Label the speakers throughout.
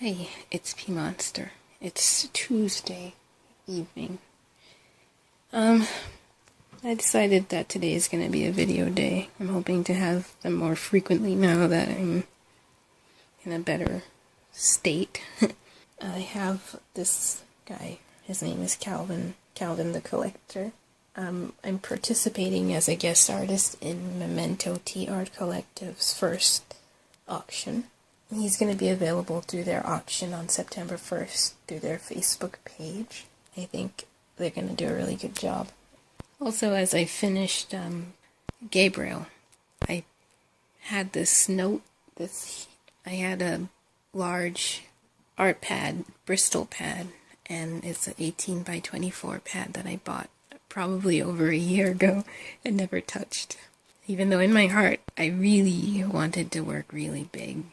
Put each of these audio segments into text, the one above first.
Speaker 1: Hey, it's PeeMonster. It's Tuesday evening. I decided that today is going to be a video day. I'm hoping to have them more frequently now that I'm in a better state. I have this guy. His name is Calvin the Collector. I'm participating as a guest artist in Memento Tea Art Collective's first auction. He's going to be available through their auction on September 1st through their Facebook page. I think they're going to do a really good job. Also, as I finished Gabriel, I had this note. I had a large art pad, Bristol pad, and it's an 18 by 24 pad that I bought probably over a year ago and never touched. Even though in my heart, I really wanted to work really big.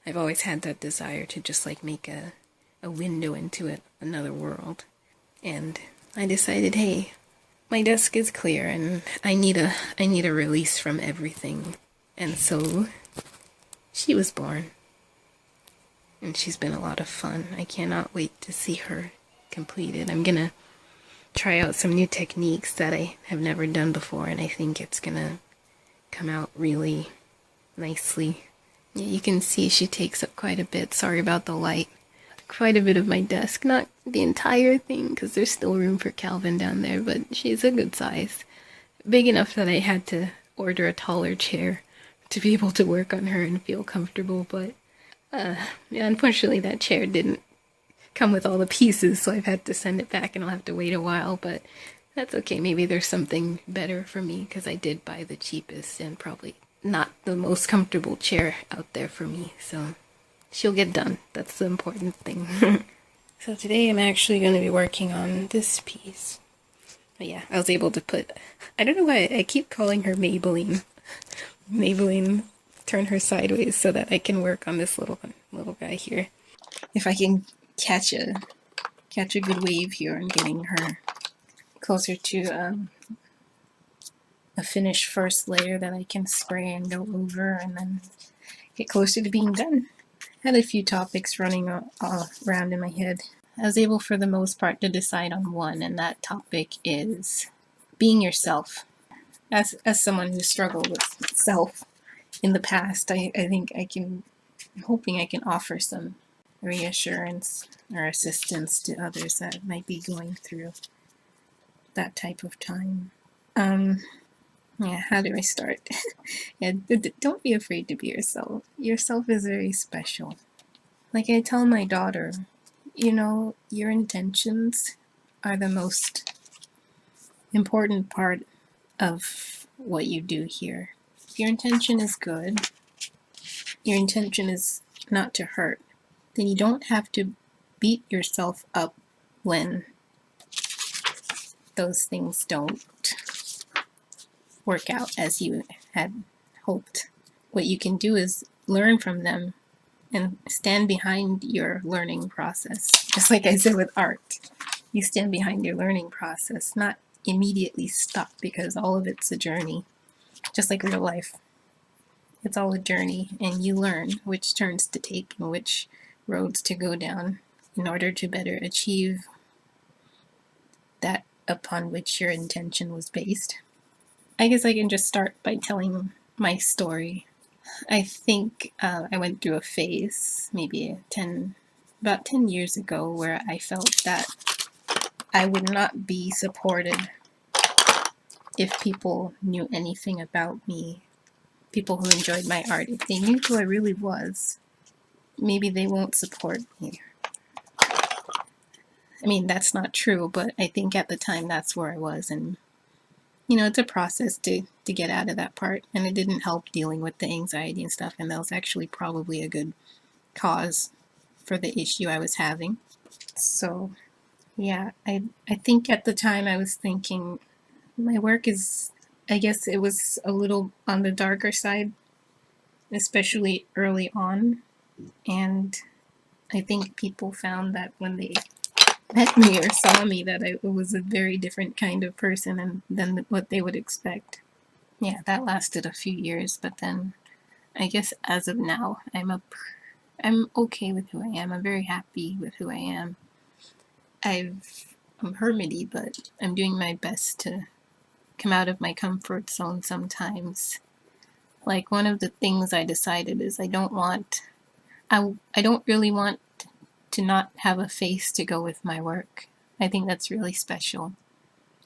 Speaker 1: I've always had that desire to just like make a window into another world. And I decided, hey, my desk is clear and I need a release from everything. And so she was born. And she's been a lot of fun. I cannot wait to see her completed. I'm gonna try out some new techniques that I have never done before, and I think it's gonna come out really nicely. Yeah, you can see she takes up quite a bit. Sorry about the light. Quite a bit of my desk. Not the entire thing, because there's still room for Calvin down there, but she's a good size. Big enough that I had to order a taller chair to be able to work on her and feel comfortable, but yeah, unfortunately that chair didn't come with all the pieces, so I've had to send it back and I'll have to wait a while, but that's okay. Maybe there's something better for me, because I did buy the cheapest and probably not the most comfortable chair out there for me, so she'll get done. That's the important thing. So today I'm actually going to be working on this piece. But yeah, I was able to put, I don't know why I keep calling her Maybelline. Maybelline, turn her sideways so that I can work on this little guy here. If I can catch a good wave here and getting her closer to a finished first layer that I can spray and go over and then get closer to being done. I had a few topics running around in my head. I was able for the most part to decide on one, and that topic is being yourself. As someone who struggled with self in the past, I think I'm hoping I can offer some reassurance or assistance to others that might be going through that type of time. Yeah, how do I start? Yeah, don't be afraid to be yourself. Yourself is very special. Like I tell my daughter, you know, your intentions are the most important part of what you do here. If your intention is good, your intention is not to hurt, then you don't have to beat yourself up when those things don't work out as you had hoped. What you can do is learn from them and stand behind your learning process. Just like I said with art, you stand behind your learning process, not immediately stop, because all of it's a journey. Just like real life, it's all a journey, and you learn which turns to take and which roads to go down in order to better achieve that upon which your intention was based. I guess I can just start by telling my story. I think I went through a phase, maybe about 10 years ago, where I felt that I would not be supported if people knew anything about me. People who enjoyed my art, if they knew who I really was, maybe they won't support me. I mean, that's not true, but I think at the time that's where I was, and you know, it's a process to get out of that part, and it didn't help dealing with the anxiety and stuff, and that was actually probably a good cause for the issue I was having. So yeah, I think at the time I was thinking my work is, I guess it was a little on the darker side, especially early on, and I think people found that when they met me or saw me that I was a very different kind of person than what they would expect. Yeah, that lasted a few years, but then I guess as of now, I'm okay with who I am. I'm very happy with who I am. I'm hermity, but I'm doing my best to come out of my comfort zone sometimes. Like, one of the things I decided is I don't really want to not have a face to go with my work. I think that's really special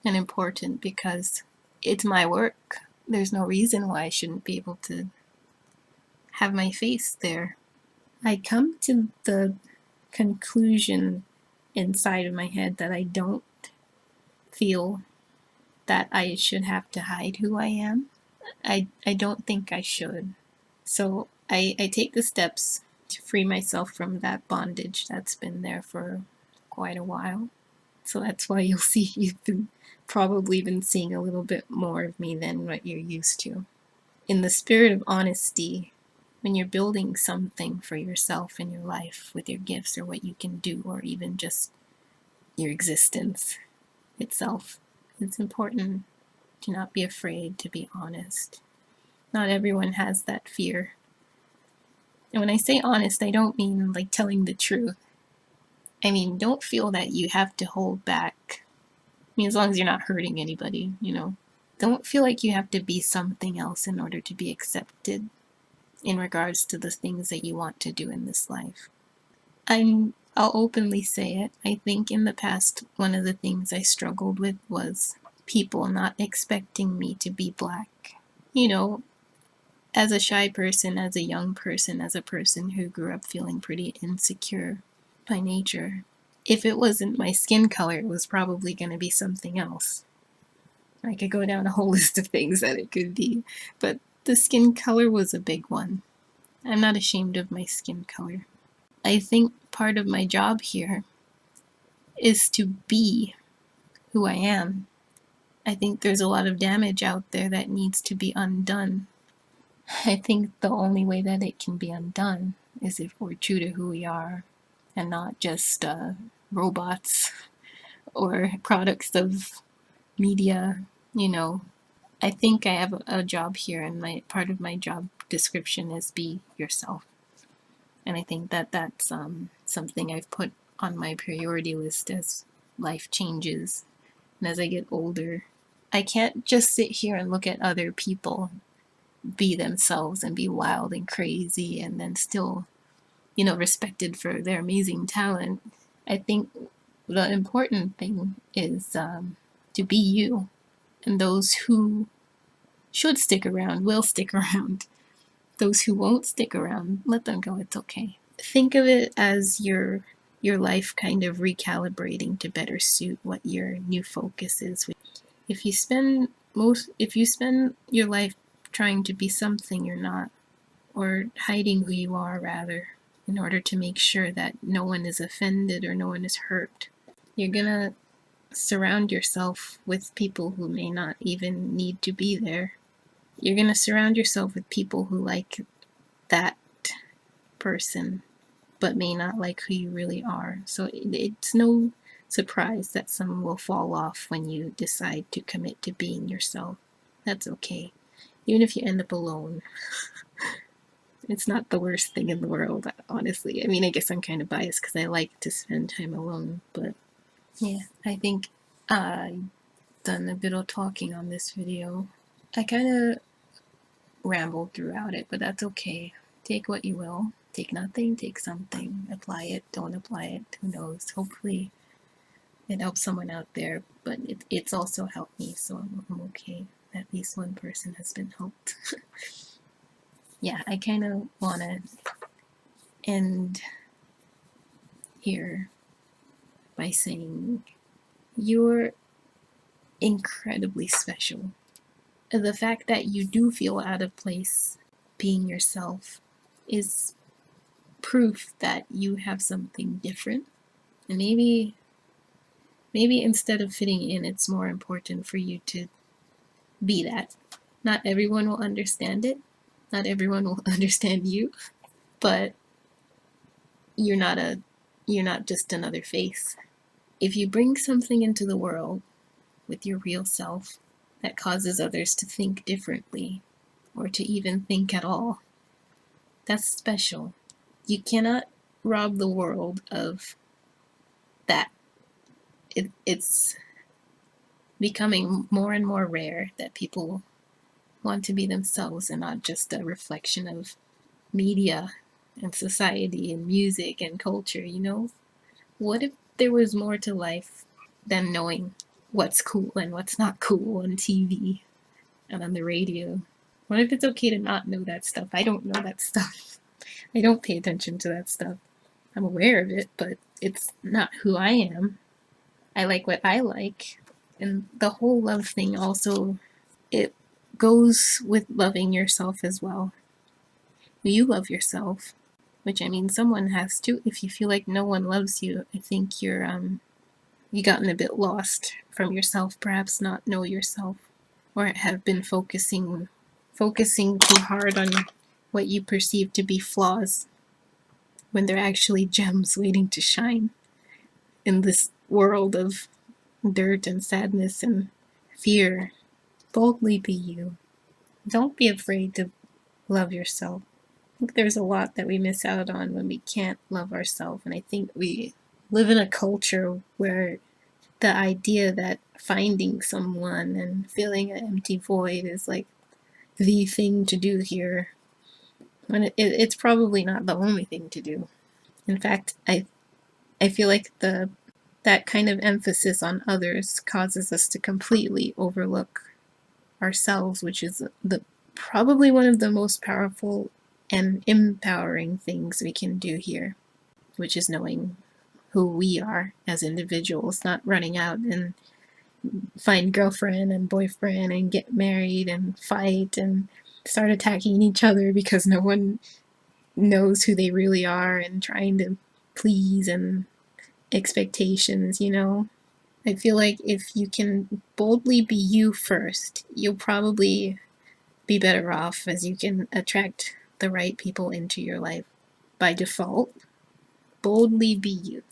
Speaker 1: and important because it's my work. There's no reason why I shouldn't be able to have my face there. I come to the conclusion inside of my head that I don't feel that I should have to hide who I am. I don't think I should. So I take the steps to free myself from that bondage that's been there for quite a while. So that's why you've probably been seeing a little bit more of me than what you're used to. In the spirit of honesty, when you're building something for yourself in your life with your gifts or what you can do, or even just your existence itself, it's important to not be afraid to be honest. Not everyone has that fear. And when I say honest, I don't mean like telling the truth. I mean, don't feel that you have to hold back. I mean, as long as you're not hurting anybody, you know. Don't feel like you have to be something else in order to be accepted in regards to the things that you want to do in this life. I'll openly say it. I think in the past, one of the things I struggled with was people not expecting me to be black. You know, as a shy person, as a young person, as a person who grew up feeling pretty insecure by nature, if it wasn't my skin color, it was probably going to be something else. I could go down a whole list of things that it could be, but the skin color was a big one. I'm not ashamed of my skin color. I think part of my job here is to be who I am. I think there's a lot of damage out there that needs to be undone. I think the only way that it can be undone is if we're true to who we are and not just robots or products of media, you know. I think I have a job here, and part of my job description is be yourself. And I think that that's something I've put on my priority list as life changes and as I get older. I can't just sit here and look at other people be themselves and be wild and crazy and then still, you know, respected for their amazing talent. I think the important thing is to be you. And those who should stick around will stick around. Those who won't stick around, let them go. It's okay. Think of it as your life kind of recalibrating to better suit what your new focus is. If you spend your life trying to be something you're not, or hiding who you are rather, in order to make sure that no one is offended or no one is hurt, you're gonna surround yourself with people who may not even need to be there. You're gonna surround yourself with people who like that person but may not like who you really are. So it's no surprise that some will fall off when you decide to commit to being yourself. That's okay. Even if you end up alone. It's not the worst thing in the world, honestly. I mean, I guess I'm kind of biased because I like to spend time alone, but yeah, I think I've done a bit of talking on this video. I kind of rambled throughout it, but that's okay. Take what you will. Take nothing, take something. Apply it, don't apply it, who knows. Hopefully it helps someone out there, but it's also helped me, so I'm okay. At least one person has been helped. Yeah, I kind of want to end here by saying you're incredibly special. The fact that you do feel out of place being yourself is proof that you have something different. And maybe instead of fitting in, it's more important for you to be that. Not everyone will understand it. Not everyone will understand you, but you're not just another face. If you bring something into the world with your real self that causes others to think differently or to even think at all, that's special. You cannot rob the world of that. It's becoming more and more rare that people want to be themselves and not just a reflection of media and society and music and culture, you know? What if there was more to life than knowing what's cool and what's not cool on TV and on the radio? What if it's okay to not know that stuff? I don't know that stuff. I don't pay attention to that stuff. I'm aware of it, but it's not who I am. I like what I like. And the whole love thing also, it goes with loving yourself as well. You love yourself, which, I mean, someone has to. If you feel like no one loves you, I think you gotten a bit lost from yourself, perhaps not know yourself, or have been focusing too hard on what you perceive to be flaws when they're actually gems waiting to shine in this world of dirt and sadness and fear. Boldly be you. Don't be afraid to love yourself. I think there's a lot that we miss out on when we can't love ourselves, and I think we live in a culture where the idea that finding someone and filling an empty void is like the thing to do here, when it's probably not the only thing to do. In fact, I feel like that kind of emphasis on others causes us to completely overlook ourselves, which is probably one of the most powerful and empowering things we can do here, which is knowing who we are as individuals, not running out and find girlfriend and boyfriend and get married and fight and start attacking each other because no one knows who they really are and trying to please and expectations, you know? I feel like if you can boldly be you first, you'll probably be better off, as you can attract the right people into your life by default. Boldly be you.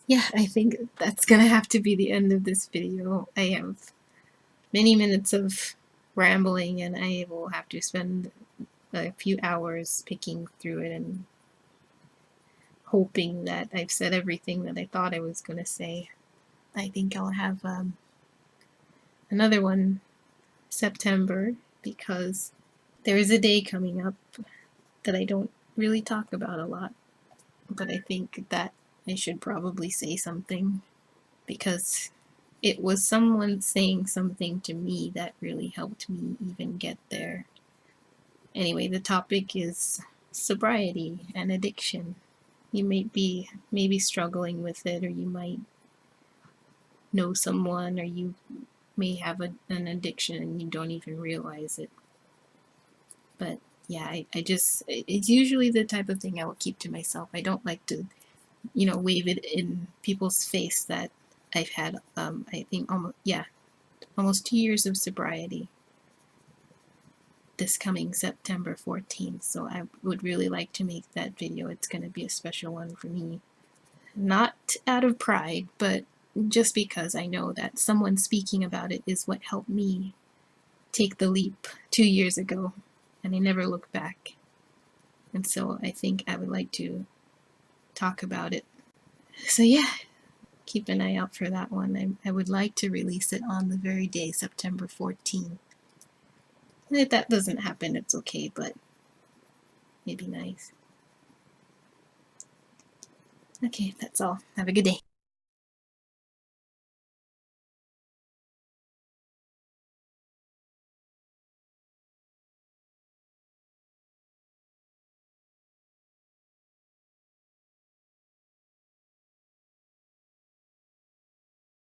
Speaker 1: Yeah, I think that's gonna have to be the end of this video. I have many minutes of rambling and I will have to spend a few hours picking through it and hoping that I've said everything that I thought I was gonna say. I think I'll have another one September, because there is a day coming up that I don't really talk about a lot, but I think that I should probably say something, because it was someone saying something to me that really helped me even get there. Anyway, the topic is sobriety and addiction. You may be maybe struggling with it, or you might know someone, or you may have an addiction and you don't even realize it. But yeah, I just, it's usually the type of thing I will keep to myself. I don't like to, you know, wave it in people's face that I've had, I think almost 2 years of sobriety this coming September 14th. So I would really like to make that video. It's going to be a special one for me. Not out of pride, but just because I know that someone speaking about it is what helped me take the leap 2 years ago, and I never looked back. And so I think I would like to talk about it. So yeah, keep an eye out for that one. I would like to release it on the very day, September 14th. And if that doesn't happen, it's okay, but it'd be nice. Okay, that's all. Have a good day.